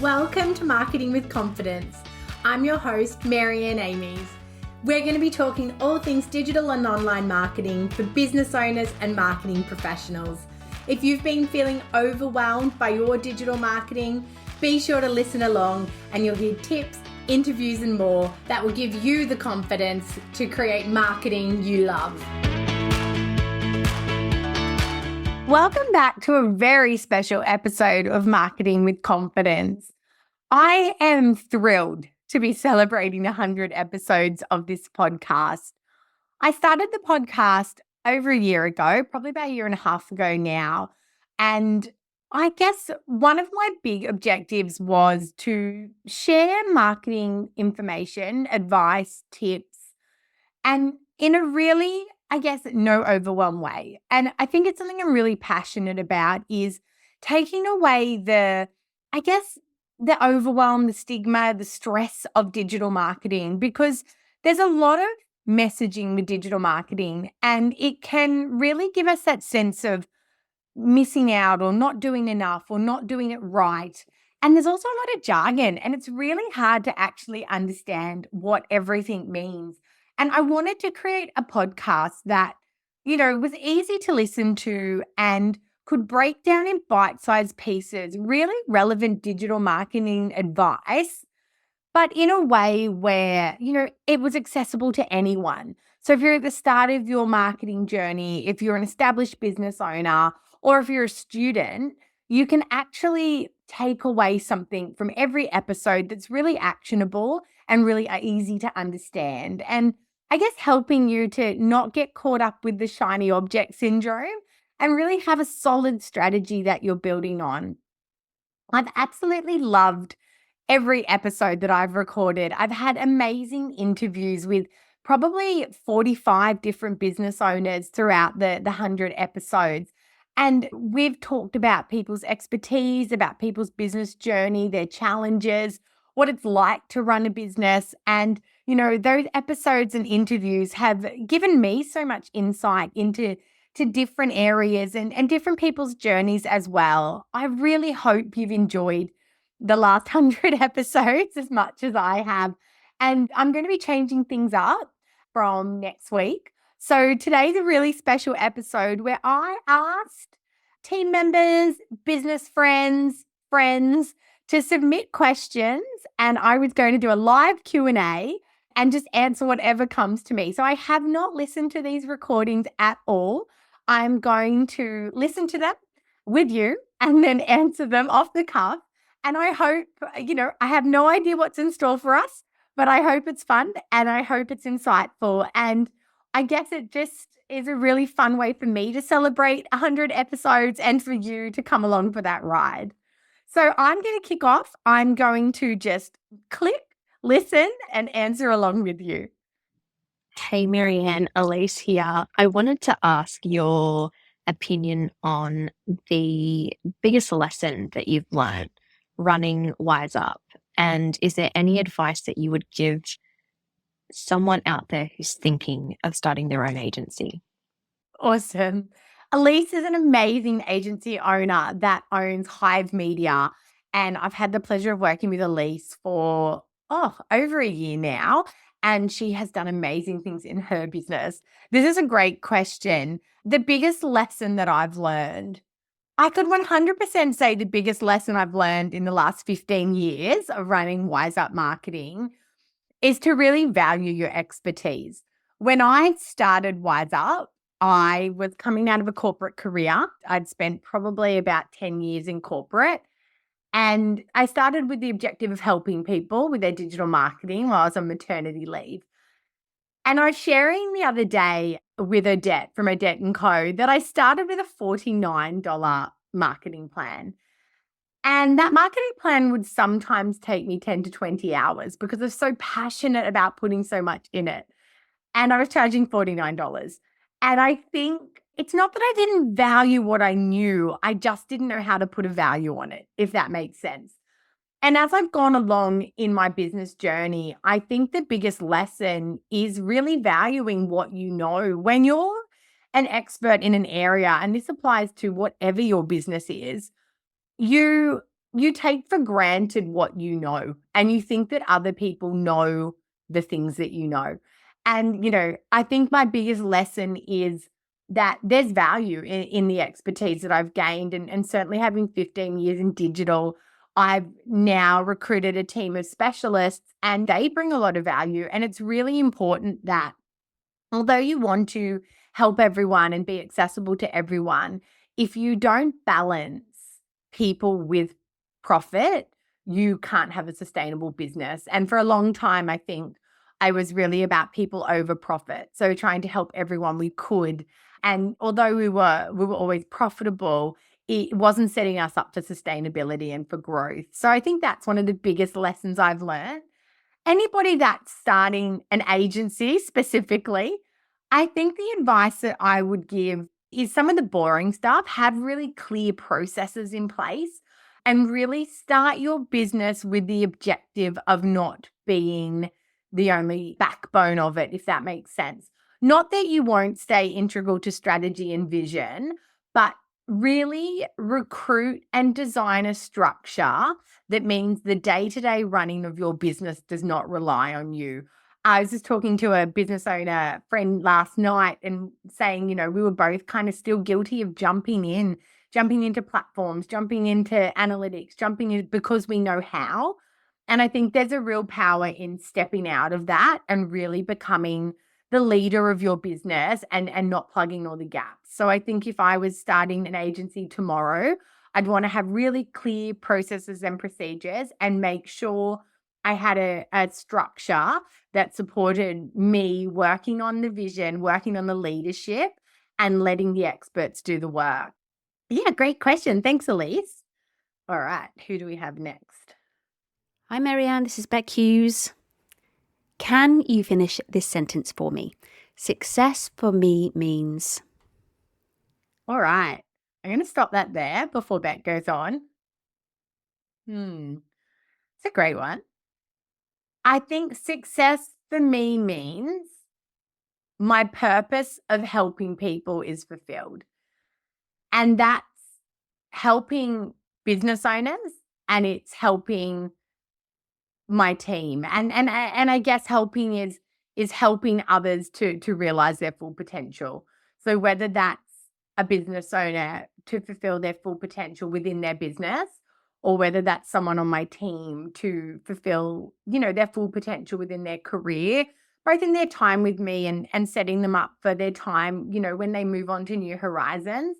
Welcome to Marketing with Confidence. I'm your host, Marianne Amies. We're going to be talking all things digital and online marketing for business owners and marketing professionals. If you've been feeling overwhelmed by your digital marketing, be sure to listen along and you'll hear tips, interviews and more that will give you the confidence to create marketing you love. Welcome back to a very special episode of Marketing with Confidence. I am thrilled to be celebrating 100 episodes of this podcast. I started the podcast over a year ago, probably about a year and a half ago now. And I guess one of my big objectives was to share marketing information, advice, tips, and in a really, no overwhelm way. And I think it's something I'm really passionate about is taking away the overwhelm, the stigma, the stress of digital marketing, because there's a lot of messaging with digital marketing and it can really give us that sense of missing out or not doing enough or not doing it right. And there's also a lot of jargon and it's really hard to actually understand what everything means. And I wanted to create a podcast that, was easy to listen to and could break down in bite-sized pieces, really relevant digital marketing advice, but in a way where, it was accessible to anyone. So if you're at the start of your marketing journey, if you're an established business owner, or if you're a student, you can actually take away something from every episode that's really actionable and really easy to understand. And I guess helping you to not get caught up with the shiny object syndrome and really have a solid strategy that you're building on. I've absolutely loved every episode that I've recorded. I've had amazing interviews with probably 45 different business owners throughout the 100 episodes. And we've talked about people's expertise, about people's business journey, their challenges, what it's like to run a business. And, those episodes and interviews have given me so much insight into different areas and different people's journeys as well. I really hope you've enjoyed the last 100 episodes as much as I have. And I'm going to be changing things up from next week. So today's a really special episode where I asked team members, business friends to submit questions, and I was going to do a live Q&A and just answer whatever comes to me. So I have not listened to these recordings at all. I'm going to listen to them with you and then answer them off the cuff. And I hope, I have no idea what's in store for us, but I hope it's fun and I hope it's insightful. And I guess it just is a really fun way for me to celebrate 100 episodes and for you to come along for that ride. So I'm going to kick off. I'm going to just click, listen, and answer along with you. Hey, Marianne, Elise here. I wanted to ask your opinion on the biggest lesson that you've learned running Wise Up. And is there any advice that you would give someone out there who's thinking of starting their own agency? Awesome. Elise is an amazing agency owner that owns Hive Media. And I've had the pleasure of working with Elise for over a year now. And she has done amazing things in her business. This is a great question. The biggest lesson that I've learned, I could 100% say the biggest lesson I've learned in the last 15 years of running Wise Up Marketing is to really value your expertise. When I started Wise Up, I was coming out of a corporate career. I'd spent probably about 10 years in corporate. And I started with the objective of helping people with their digital marketing while I was on maternity leave. And I was sharing the other day with Odette from Odette & Co. that I started with a $49 marketing plan. And that marketing plan would sometimes take me 10 to 20 hours because I was so passionate about putting so much in it. And I was charging $49. And I think it's not that I didn't value what I knew. I just didn't know how to put a value on it, if that makes sense. And as I've gone along in my business journey, I think the biggest lesson is really valuing what you know. When you're an expert in an area, and this applies to whatever your business is, you you take for granted what you know, and you think that other people know the things that you know. And, I think my biggest lesson is that there's value in the expertise that I've gained. And certainly having 15 years in digital, I've now recruited a team of specialists and they bring a lot of value. And it's really important that although you want to help everyone and be accessible to everyone, if you don't balance people with profit, you can't have a sustainable business. And for a long time, I think I was really about people over profit. So trying to help everyone we could. And although we were always profitable, it wasn't setting us up for sustainability and for growth. So I think that's one of the biggest lessons I've learned. Anybody that's starting an agency specifically, I think the advice that I would give is some of the boring stuff, have really clear processes in place and really start your business with the objective of not being the only backbone of it, if that makes sense. Not that you won't stay integral to strategy and vision, but really recruit and design a structure that means the day-to-day running of your business does not rely on you. I was just talking to a business owner friend last night and saying, we were both kind of still guilty of jumping into platforms, jumping into analytics, jumping in because we know how. And I think there's a real power in stepping out of that and really becoming the leader of your business and not plugging all the gaps. So I think if I was starting an agency tomorrow, I'd want to have really clear processes and procedures and make sure I had a structure that supported me working on the vision, working on the leadership, and letting the experts do the work. Yeah, great question. Thanks, Elise. All right, who do we have next? Hi, Marianne. This is Beck Hughes. Can you finish this sentence for me? Success for me means. All right, I'm going to stop that there before Beck goes on. It's a great one. I think success for me means my purpose of helping people is fulfilled. And that's helping business owners and it's helping my team. And I guess helping is helping others to realize their full potential. So whether that's a business owner to fulfill their full potential within their business, or whether that's someone on my team to fulfill, their full potential within their career, both in their time with me and setting them up for their time, when they move on to new horizons.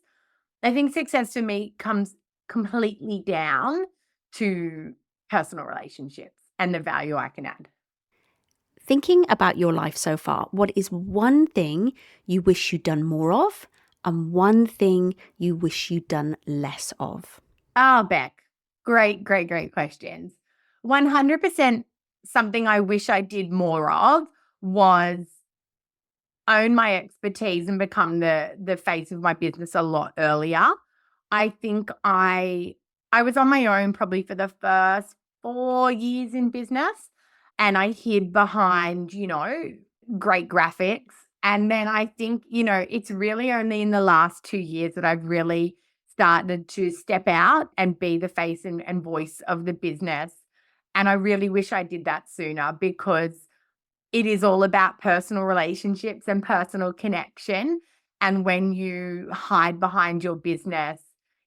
I think success for me comes completely down to personal relationships and the value I can add. Thinking about your life so far, what is one thing you wish you'd done more of and one thing you wish you'd done less of? Oh, Beck, great questions. 100% something I wish I did more of was own my expertise and become the face of my business a lot earlier. I think I was on my own probably for the first 4 years in business, and I hid behind, great graphics. And then I think, it's really only in the last 2 years that I've really started to step out and be the face and voice of the business. And I really wish I did that sooner because it is all about personal relationships and personal connection. And when you hide behind your business,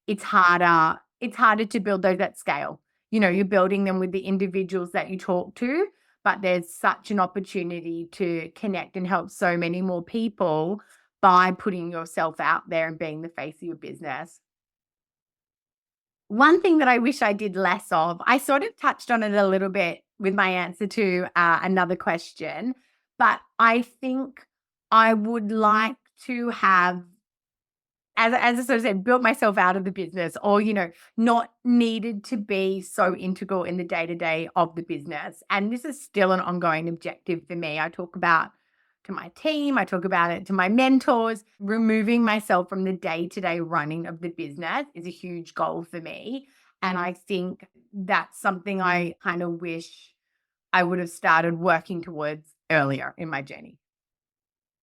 it's harder to build those at scale. You're building them with the individuals that you talk to, but there's such an opportunity to connect and help so many more people by putting yourself out there and being the face of your business. One thing that I wish I did less of, I sort of touched on it a little bit with my answer to another question, but I think I would like to have, as I sort of said, built myself out of the business or, not needed to be so integral in the day-to-day of the business. And this is still an ongoing objective for me. I talk about to my team, I talk about it to my mentors. Removing myself from the day-to-day running of the business is a huge goal for me. And I think that's something I kind of wish I would have started working towards earlier in my journey.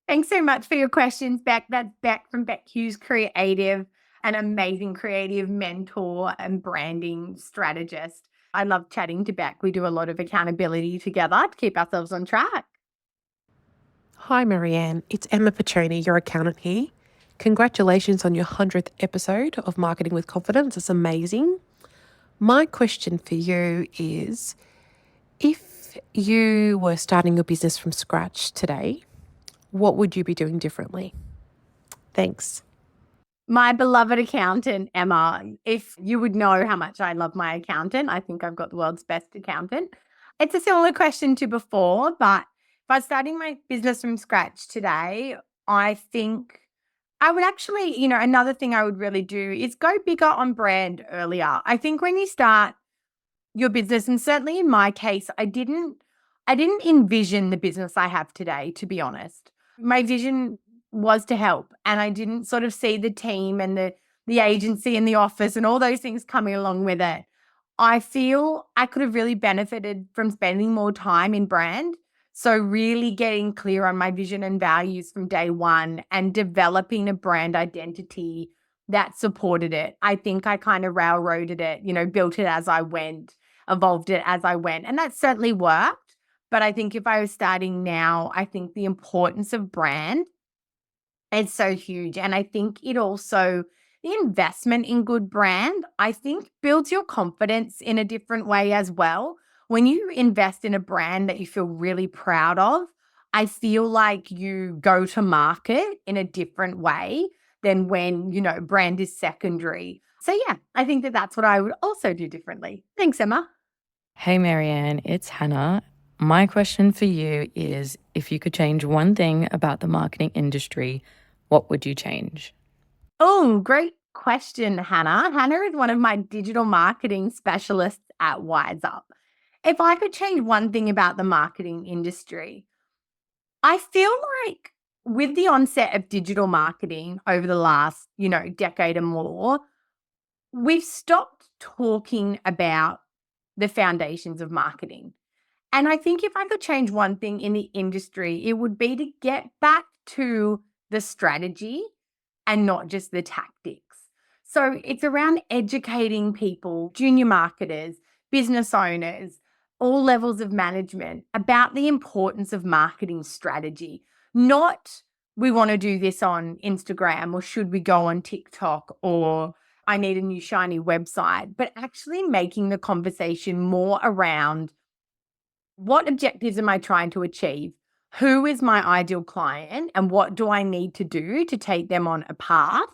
Thanks so much for your questions, Beck. That's Beck from Beck Hughes Creative. an amazing creative mentor and branding strategist. I love chatting to Beck. We do a lot of accountability together to keep ourselves on track. Hi, Marianne. It's Emma Petrini, your accountant here. Congratulations on your 100th episode of Marketing with Confidence. It's amazing. My question for you is, if you were starting your business from scratch today, what would you be doing differently? Thanks. My beloved accountant, Emma, if you would know how much I love my accountant, I think I've got the world's best accountant. It's a similar question to before, but if I was starting my business from scratch today, I think I would actually, another thing I would really do is go bigger on brand earlier. I think when you start your business, and certainly in my case, I didn't envision the business I have today, to be honest. My vision was to help, and I didn't sort of see the team and the agency and the office and all those things coming along with it. I feel I could have really benefited from spending more time in brand. So really getting clear on my vision and values from day one and developing a brand identity that supported it. I think I kind of railroaded it, built it as I went, evolved it as I went. And that certainly worked. But I think if I was starting now, I think the importance of brand is so huge. And I think it also, the investment in good brand, I think builds your confidence in a different way as well. When you invest in a brand that you feel really proud of, I feel like you go to market in a different way than when, brand is secondary. So yeah, I think that that's what I would also do differently. Thanks, Emma. Hey, Marianne, it's Hannah. My question for you is, if you could change one thing about the marketing industry, what would you change? Oh, great question, Hannah. Hannah is one of my digital marketing specialists at Wise Up. If I could change one thing about the marketing industry, I feel like with the onset of digital marketing over the last, decade or more, we've stopped talking about the foundations of marketing. And I think if I could change one thing in the industry, it would be to get back to the strategy and not just the tactics. So it's around educating people, junior marketers, business owners, all levels of management about the importance of marketing strategy, not we want to do this on Instagram or should we go on TikTok or I need a new shiny website, but actually making the conversation more around what objectives am I trying to achieve? Who is my ideal client? And what do I need to do to take them on a path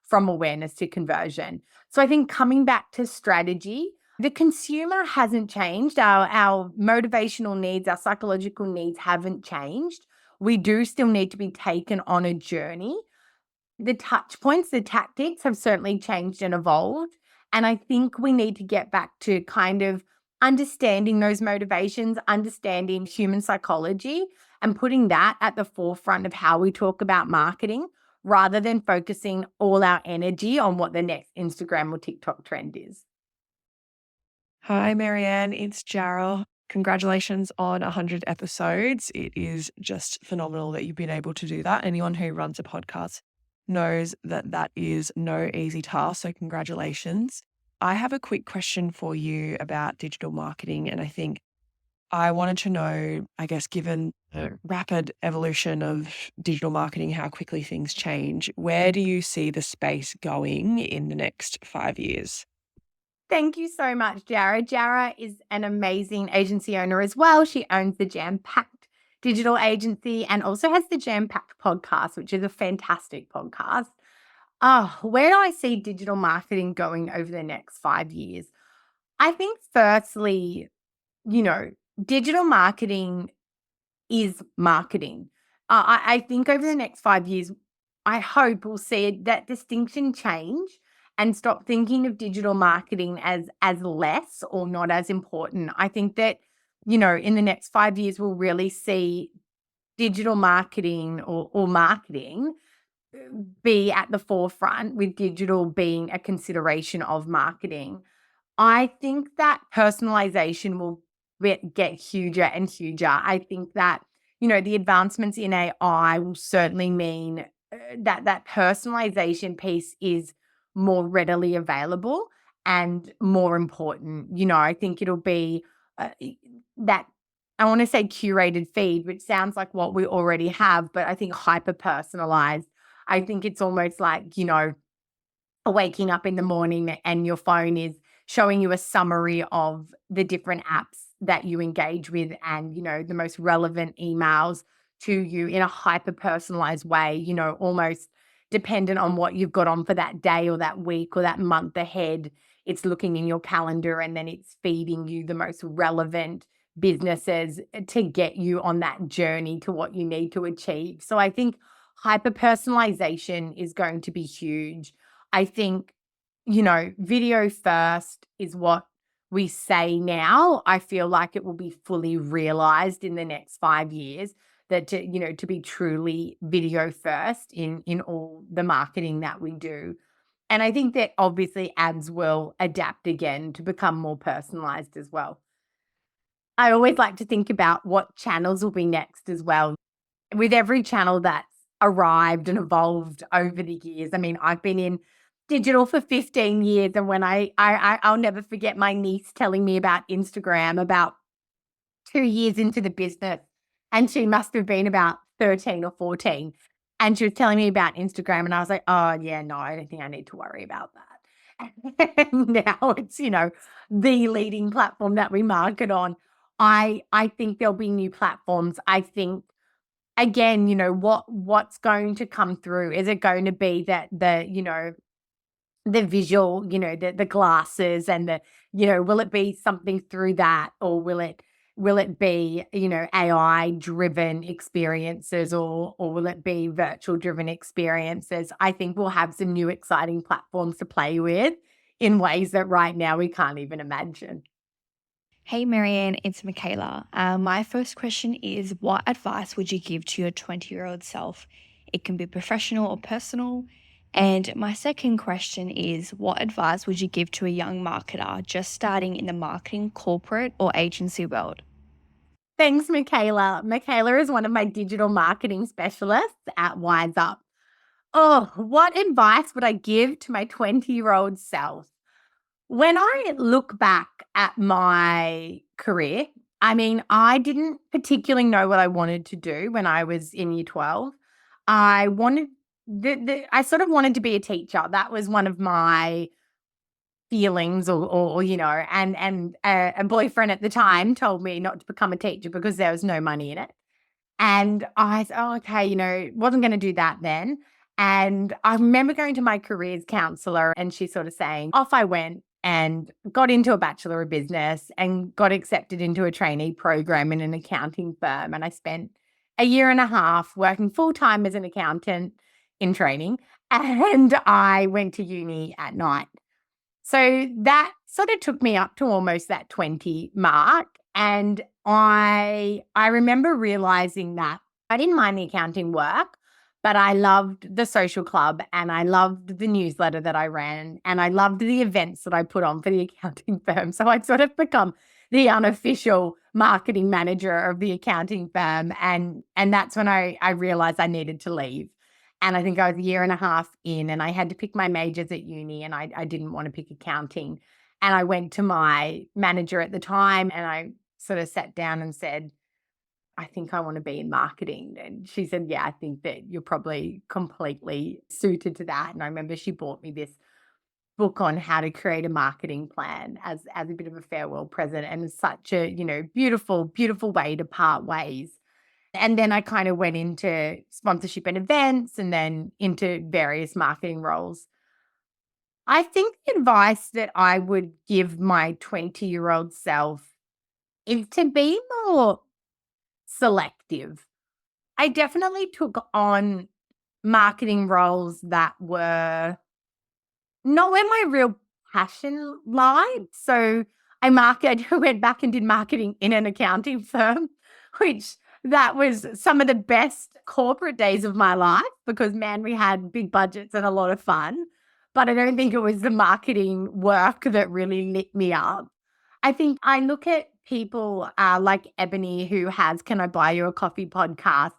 from awareness to conversion? So I think coming back to strategy, the consumer hasn't changed. Our motivational needs, our psychological needs haven't changed. We do still need to be taken on a journey. The touch points, the tactics have certainly changed and evolved. And I think we need to get back to kind of understanding those motivations, understanding human psychology, and putting that at the forefront of how we talk about marketing rather than focusing all our energy on what the next Instagram or TikTok trend is. Hi, Marianne. It's Jarrah. Congratulations on 100 episodes. It is just phenomenal that you've been able to do that. Anyone who runs a podcast knows that that is no easy task. So congratulations. I have a quick question for you about digital marketing. And I think I wanted to know, I guess, given the rapid evolution of digital marketing, how quickly things change, where do you see the space going in the next 5 years? Thank you so much, Jarrah. Jarrah is an amazing agency owner as well. She owns the Jam Packed digital agency and also has the Jam Packed podcast, which is a fantastic podcast. Where do I see digital marketing going over the next 5 years? I think firstly, digital marketing is marketing. I think over the next 5 years, I hope we'll see that distinction change and stop thinking of digital marketing as less or not as important. I think that, in the next 5 years, we'll really see digital marketing or marketing be at the forefront with digital being a consideration of marketing. I think that personalization will get huger and huger. I think that, the advancements in AI will certainly mean that personalization piece is more readily available and more important. I think it'll be that, I want to say curated feed, which sounds like what we already have, but I think hyper personalized. I think it's almost like, waking up in the morning and your phone is showing you a summary of the different apps that you engage with and, the most relevant emails to you in a hyper personalized way, almost dependent on what you've got on for that day or that week or that month ahead. It's looking in your calendar and then it's feeding you the most relevant businesses to get you on that journey to what you need to achieve. So I think hyper personalization is going to be huge. I think, video first is what we say now. I feel like it will be fully realized in the next 5 years that to be truly video first in all the marketing that we do. And I think that obviously ads will adapt again to become more personalized as well. I always like to think about what channels will be next as well. With every channel that's arrived and evolved over the years. I mean, I've been in digital for 15 years, and when I'll never forget my niece telling me about Instagram about 2 years into the business, and she must have been about 13 or 14, and she was telling me about Instagram, and I was like, "Oh, yeah, no, I don't think I need to worry about that." And now it's, the leading platform that we market on. I think there'll be new platforms. I think again, what's going to come through? Is it going to be that the visual, the glasses and will it be something through that, or will it be, AI driven experiences, or will it be virtual driven experiences? I think we'll have some new exciting platforms to play with in ways that right now we can't even imagine. Hey Marianne, it's Michaela. My first question is, what advice would you give to your 20-year-old self? It can be professional or personal. And my second question is, what advice would you give to a young marketer just starting in the marketing, corporate, or agency world? Thanks, Michaela. Michaela is one of my digital marketing specialists at Wise Up. Oh, what advice would I give to my 20-year-old self? When I look back at my career, I mean, I didn't particularly know what I wanted to do when I was in year 12. I wanted I sort of wanted to be a teacher. That was one of my feelings, or and a boyfriend at the time told me not to become a teacher because there was no money in it. And I said, "Oh, okay," wasn't gonna do that then. And I remember going to my careers counselor and she sort of saying, off I went and got into a Bachelor of Business and got accepted into a trainee program in an accounting firm. And I spent a year and a half working full time as an accountant in training. And I went to uni at night. So that sort of took me up to almost that 20 mark. And I remember realizing that I didn't mind the accounting work, but I loved the social club and I loved the newsletter that I ran and I loved the events that I put on for the accounting firm. So I'd sort of become the unofficial marketing manager of the accounting firm. And that's when I realized I needed to leave. And I think I was a year and a half in and I had to pick my majors at uni and I didn't want to pick accounting. And I went to my manager at the time and I sort of sat down and said, "I think I want to be in marketing." And she said, "Yeah, I think that you're probably completely suited to that." And I remember she bought me this book on how to create a marketing plan as a bit of a farewell present, and it's such a, beautiful, beautiful way to part ways. And then I kind of went into sponsorship and events and then into various marketing roles. I think the advice that I would give my 20-year-old self is to be more selective. I definitely took on marketing roles that were not where my real passion lied. So I went back and did marketing in an accounting firm, which that was some of the best corporate days of my life because, man, we had big budgets and a lot of fun. But I don't think it was the marketing work that really lit me up. I think I look at people like Ebony, who has Can I Buy You a Coffee podcast,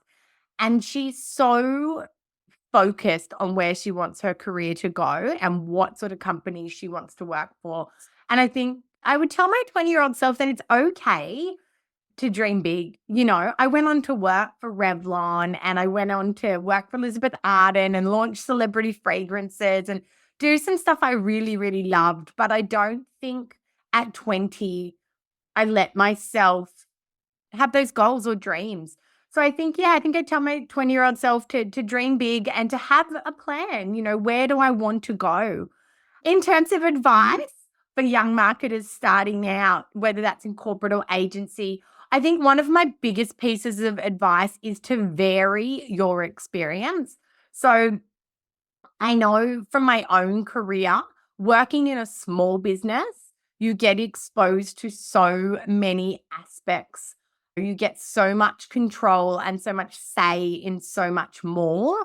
and she's so focused on where she wants her career to go and what sort of company she wants to work for. And I think I would tell my 20-year-old self that it's okay to dream big. You know, I went on to work for Revlon and I went on to work for Elizabeth Arden and launch celebrity fragrances and do some stuff I really, really loved. But I don't think at 20, I let myself have those goals or dreams. So I think, I think I tell my 20-year-old self to dream big and to have a plan. You know, where do I want to go? In terms of advice for young marketers starting out, whether that's in corporate or agency, I think one of my biggest pieces of advice is to vary your experience. So I know from my own career, working in a small business, you get exposed to so many aspects. You get so much control and so much say in so much more.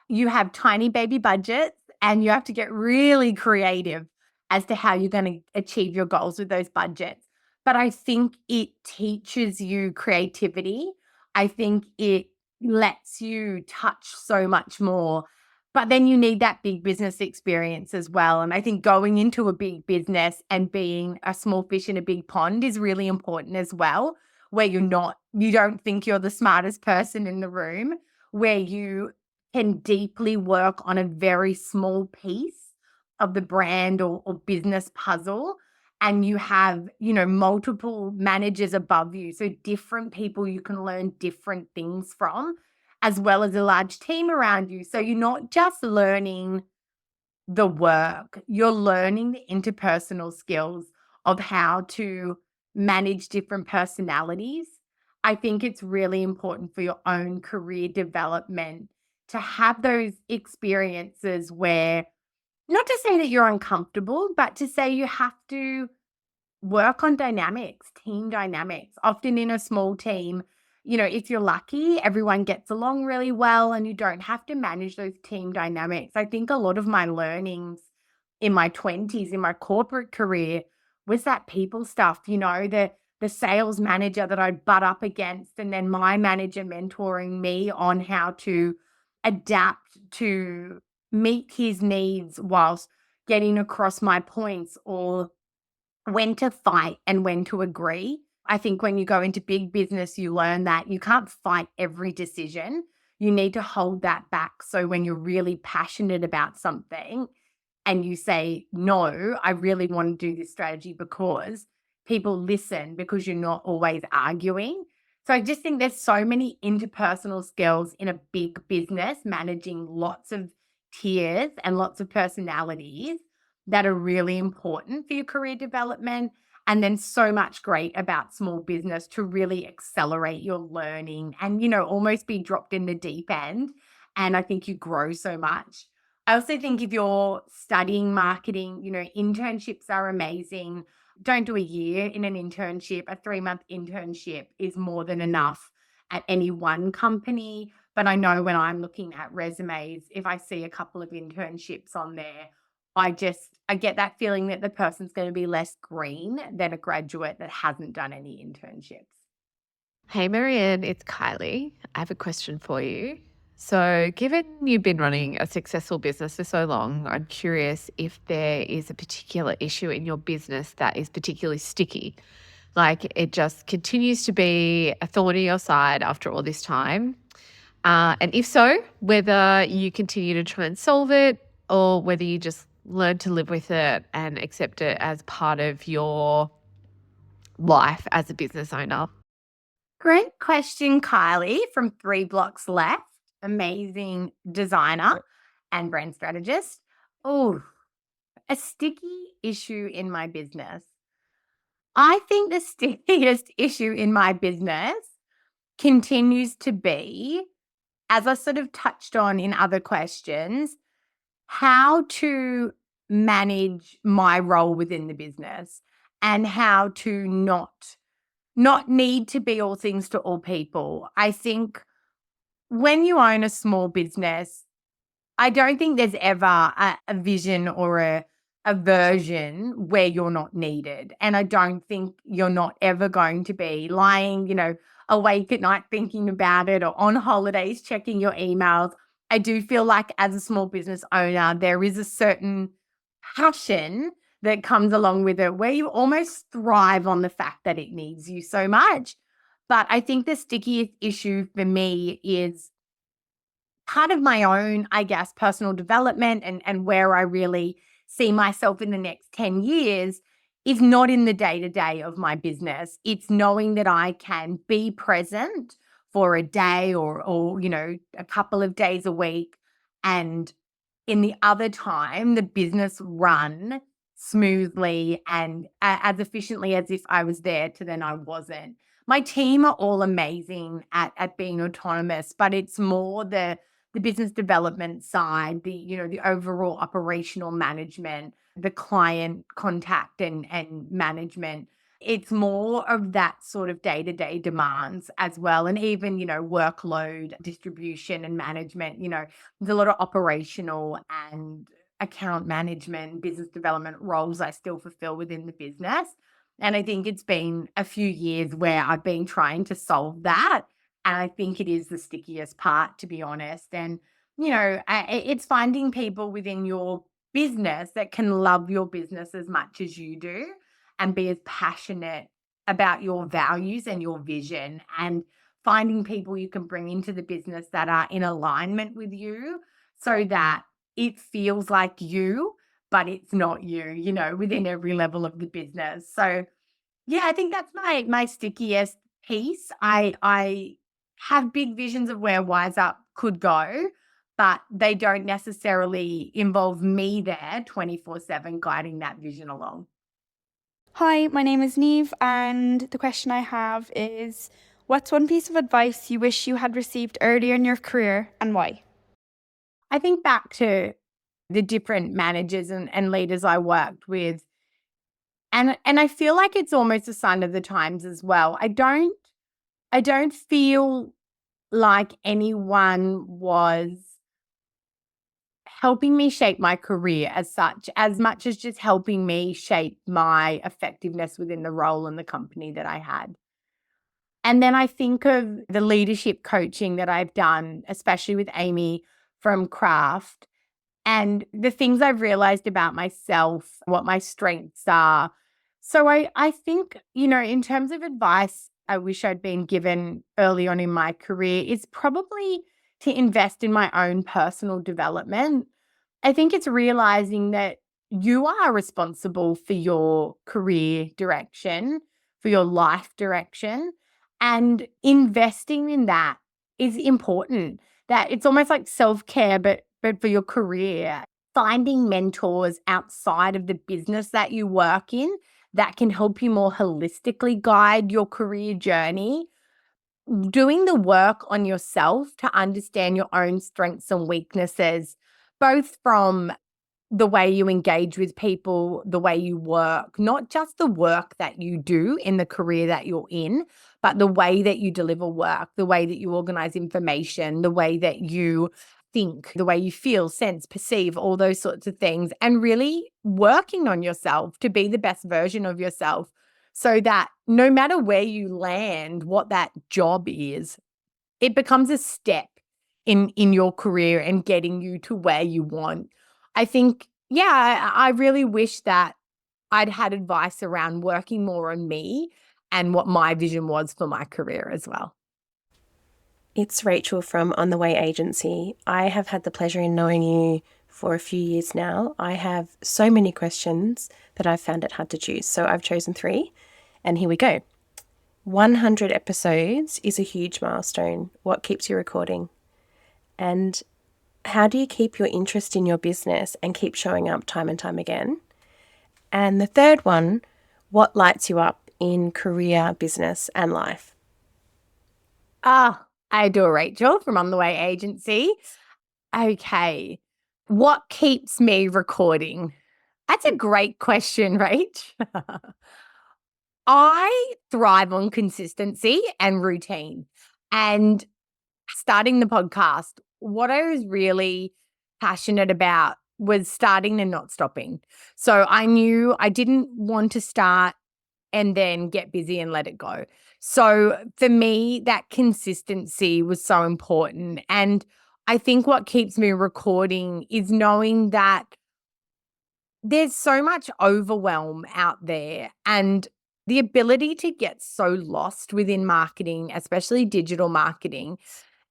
You have tiny baby budgets and you have to get really creative as to how you're going to achieve your goals with those budgets. But I think it teaches you creativity. I think it lets you touch so much more, but then you need that big business experience as well. And I think going into a big business and being a small fish in a big pond is really important as well, where you don't think you're the smartest person in the room, where you can deeply work on a very small piece of the brand or business puzzle. And you have, multiple managers above you. So different people you can learn different things from, as well as a large team around you. So you're not just learning the work, you're learning the interpersonal skills of how to manage different personalities. I think it's really important for your own career development to have those experiences where, not to say that you're uncomfortable, but to say you have to work on dynamics, team dynamics. Often in a small team, if you're lucky, everyone gets along really well and you don't have to manage those team dynamics. I think a lot of my learnings in my 20s, in my corporate career, was that people stuff, the sales manager that I'd butt up against, and then my manager mentoring me on how to adapt to meet his needs whilst getting across my points, or when to fight and when to agree. I think when you go into big business, you learn that you can't fight every decision. You need to hold that back. So when you're really passionate about something and you say, no, I really want to do this strategy, because people listen, because you're not always arguing. So I just think there's so many interpersonal skills in a big business, managing lots of tiers and lots of personalities, that are really important for your career development. And then so much great about small business to really accelerate your learning and, almost be dropped in the deep end. And I think you grow so much. I also think if you're studying marketing, internships are amazing. Don't do a year in an internship. A 3-month internship is more than enough at any one company. But I know when I'm looking at resumes, if I see a couple of internships on there, I get that feeling that the person's going to be less green than a graduate that hasn't done any internships. Hey, Marianne, it's Kylie. I have a question for you. So, given you've been running a successful business for so long, I'm curious if there is a particular issue in your business that is particularly sticky. Like it just continues to be a thorn in your side after all this time. And if so, whether you continue to try and solve it or whether you just learn to live with it and accept it as part of your life as a business owner. Great question, Kylie, from 3 Blocks Left. Amazing designer and brand strategist. Oh, a sticky issue in my business. I think the stickiest issue in my business continues to be, as I sort of touched on in other questions, how to manage my role within the business and how to not need to be all things to all people. I think when you own a small business, I don't think there's ever a vision or a version where you're not needed. And I don't think you're not ever going to be lying, awake at night thinking about it, or on holidays checking your emails. I do feel like as a small business owner, there is a certain passion that comes along with it where you almost thrive on the fact that it needs you so much. But I think the stickiest issue for me is part of my own, I guess, personal development and where I really see myself in the next 10 years is not in the day-to-day of my business. It's knowing that I can be present for a day or a couple of days a week, and in the other time the business run smoothly and as efficiently as if I was there to then I wasn't. My team are all amazing at being autonomous, but it's more the business development side, the overall operational management, the client contact and management. It's more of that sort of day-to-day demands as well. And even, workload distribution and management, there's a lot of operational and account management, business development roles I still fulfill within the business. And I think it's been a few years where I've been trying to solve that. And I think it is the stickiest part, to be honest. And, it's finding people within your business that can love your business as much as you do and be as passionate about your values and your vision, and finding people you can bring into the business that are in alignment with you so that it feels like you, but it's not you, within every level of the business. So yeah, I think that's my stickiest piece. I have big visions of where Wise Up could go, but they don't necessarily involve me there 24/7 guiding that vision along. Hi, my name is Neve, and the question I have is, what's one piece of advice you wish you had received earlier in your career and why? I think back to the different managers and leaders I worked with, and I feel like it's almost a sign of the times as well. I don't feel like anyone was helping me shape my career as such, as much as just helping me shape my effectiveness within the role and the company that I had. And then I think of the leadership coaching that I've done, especially with Amy from Craft, and the things I've realized about myself, what my strengths are. So I think, in terms of advice I wish I'd been given early on in my career is probably to invest in my own personal development. I think it's realizing that you are responsible for your career direction, for your life direction, and investing in that is important. That it's almost like self-care, but for your career. Finding mentors outside of the business that you work in that can help you more holistically guide your career journey. Doing the work on yourself to understand your own strengths and weaknesses, both from the way you engage with people, the way you work, not just the work that you do in the career that you're in, but the way that you deliver work, the way that you organize information, the way that you think, the way you feel, sense, perceive, all those sorts of things, and really working on yourself to be the best version of yourself so that no matter where you land, what that job is, it becomes a step in your career and getting you to where you want. I think, yeah, I really wish that I'd had advice around working more on me and what my vision was for my career as well. It's Rachel from On the Way Agency. I have had the pleasure in knowing you for a few years now. I have so many questions that I've found it hard to choose, so I've chosen 3, and here we go. 100 episodes is a huge milestone. What keeps you recording? And how do you keep your interest in your business and keep showing up time and time again? And the third one, what lights you up in career, business, and life? I adore Rachel from On the Way Agency. Okay. What keeps me recording? That's a great question, Rach. I thrive on consistency and routine. And starting the podcast, what I was really passionate about was starting and not stopping. So I knew I didn't want to start and then get busy and let it go. So for me, that consistency was so important. And I think what keeps me recording is knowing that there's so much overwhelm out there, and the ability to get so lost within marketing, especially digital marketing.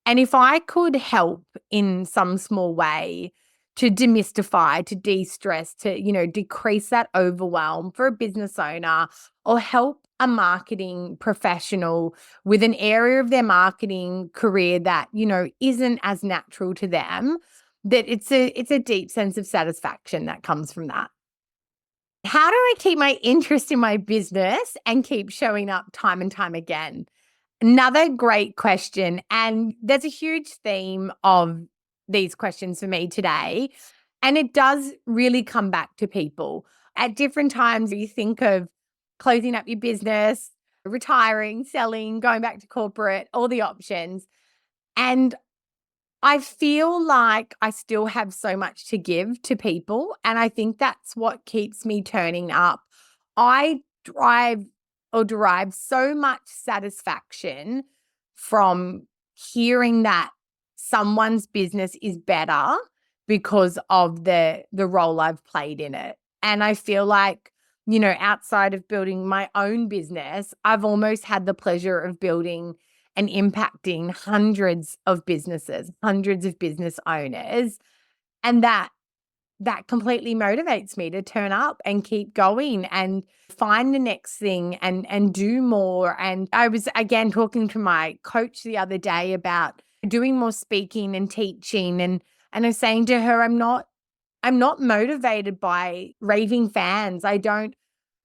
And if I could help in some small way to demystify, to de-stress, to, decrease that overwhelm for a business owner, or help a marketing professional with an area of their marketing career that, isn't as natural to them, that it's a deep sense of satisfaction that comes from that. How do I keep my interest in my business and keep showing up time and time again? Another great question. And there's a huge theme of these questions for me today. And it does really come back to people. At different times, you think of closing up your business, retiring, selling, going back to corporate, all the options. And I feel like I still have so much to give to people. And I think that's what keeps me turning up. I derive so much satisfaction from hearing that someone's business is better because of the role I've played in it. And I feel like, outside of building my own business, I've almost had the pleasure of building and impacting hundreds of businesses, hundreds of business owners. And that completely motivates me to turn up and keep going and find the next thing and do more. And I was again talking to my coach the other day about doing more speaking and teaching, and I was saying to her, I'm not motivated by raving fans. I don't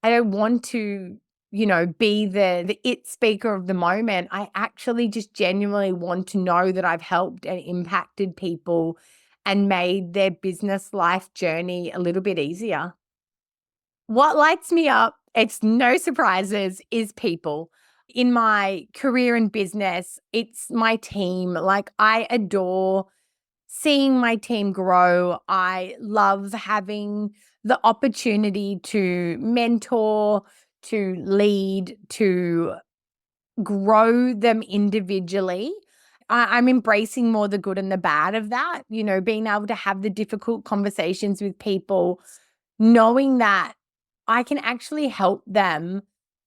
want to, be the it speaker of the moment. I actually just genuinely want to know that I've helped and impacted people and made their business life journey a little bit easier. What lights me up, it's no surprises, is people. In my career and business, it's my team. Like, I adore seeing my team grow. I love having the opportunity to mentor, to lead, to grow them individually. I'm embracing more the good and the bad of that, being able to have the difficult conversations with people, knowing that I can actually help them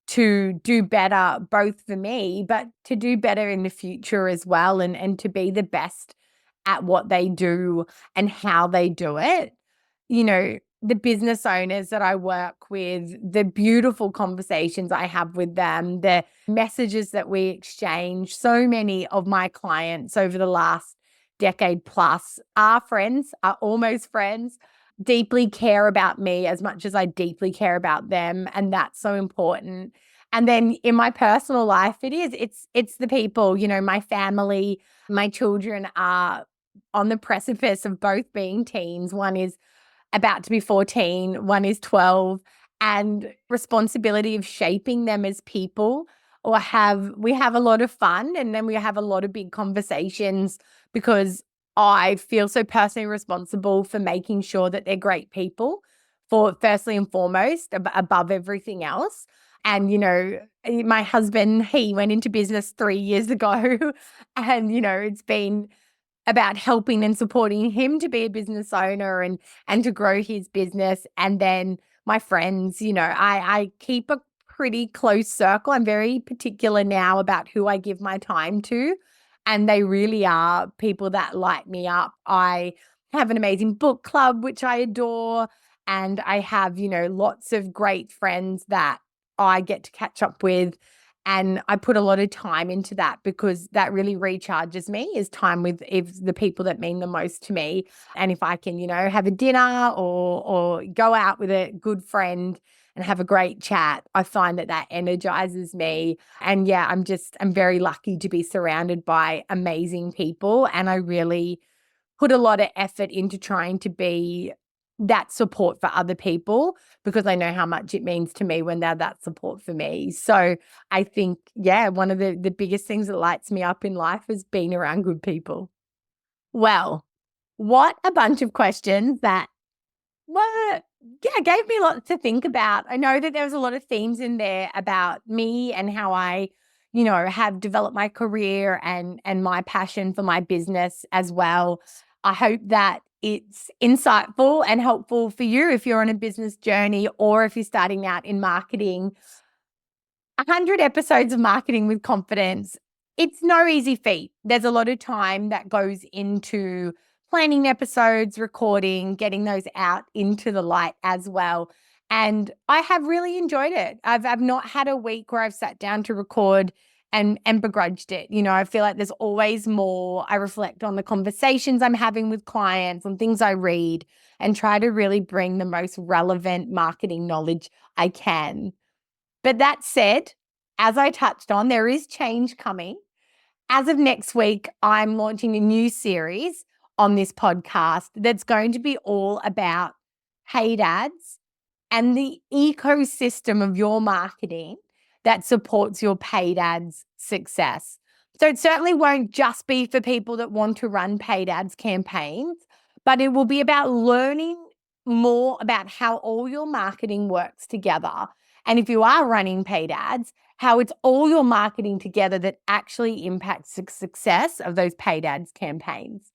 to do better, both for me, but to do better in the future as well, and to be the best at what they do and how they do it. The business owners that I work with, the beautiful conversations I have with them, the messages that we exchange. So many of my clients over the last decade plus are friends, are almost friends, deeply care about me as much as I deeply care about them. And that's so important. And then in my personal life, it's the people, my family, my children are on the precipice of both being teens. One is about to be 14, one is 12, and responsibility of shaping them as people. We have a lot of fun, and then we have a lot of big conversations because I feel so personally responsible for making sure that they're great people, for firstly and foremost, above everything else. And, my husband, he went into business 3 years ago and, it's been about helping and supporting him to be a business owner and to grow his business. And then my friends, I keep a pretty close circle. I'm very particular now about who I give my time to, and they really are people that light me up. I have an amazing book club, which I adore, and I have, lots of great friends that I get to catch up with. And I put a lot of time into that because that really recharges me, is time with the people that mean the most to me. And if I can, have a dinner or go out with a good friend and have a great chat, I find that energizes me. And yeah, I'm very lucky to be surrounded by amazing people. And I really put a lot of effort into trying to be that support for other people, because I know how much it means to me when they're that support for me. So I think, yeah, one of the biggest things that lights me up in life is being around good people. Well, what a bunch of questions that gave me lots to think about. I know that there was a lot of themes in there about me and how I, have developed my career and my passion for my business as well. I hope that it's insightful and helpful for you if you're on a business journey or if you're starting out in marketing. 100 episodes of Marketing with Confidence. It's no easy feat. There's a lot of time that goes into planning episodes, recording, getting those out into the light as well. And I have really enjoyed it. I've not had a week where I've sat down to record and begrudged it. I feel like there's always more. I reflect on the conversations I'm having with clients, on things I read, and try to really bring the most relevant marketing knowledge I can. But that said, as I touched on, there is change coming. As of next week, I'm launching a new series on this podcast that's going to be all about paid ads and the ecosystem of your marketing that supports your paid ads success. So it certainly won't just be for people that want to run paid ads campaigns, but it will be about learning more about how all your marketing works together. And if you are running paid ads, how it's all your marketing together that actually impacts the success of those paid ads campaigns.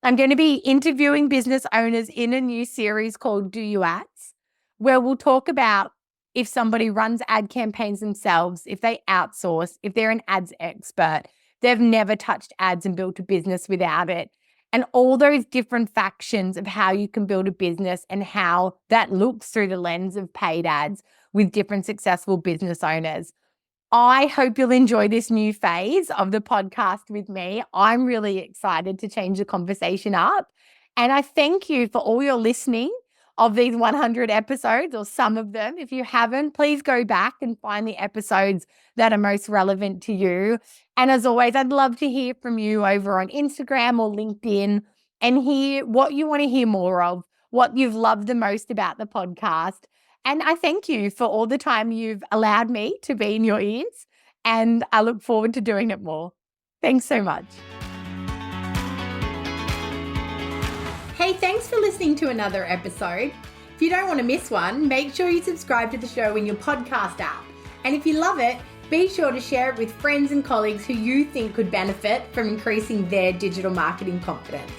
I'm going to be interviewing business owners in a new series called Do You Ads, where we'll talk about if somebody runs ad campaigns themselves, if they outsource, if they're an ads expert, they've never touched ads and built a business without it, and all those different factions of how you can build a business and how that looks through the lens of paid ads with different successful business owners. I hope you'll enjoy this new phase of the podcast with me. I'm really excited to change the conversation up. And I thank you for all your listening of these 100 episodes, or some of them. If you haven't, please go back and find the episodes that are most relevant to you. And as always, I'd love to hear from you over on Instagram or LinkedIn and hear what you want to hear more of, what you've loved the most about the podcast. And I thank you for all the time you've allowed me to be in your ears, and I look forward to doing it more. Thanks so much. Hey, thanks for listening to another episode. If you don't want to miss one, make sure you subscribe to the show in your podcast app. And if you love it, be sure to share it with friends and colleagues who you think could benefit from increasing their digital marketing confidence.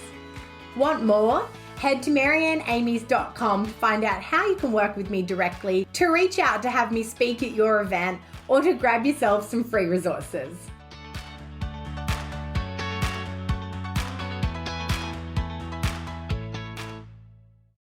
Want more? Head to marianneamies.com to find out how you can work with me directly, to reach out to have me speak at your event, or to grab yourself some free resources.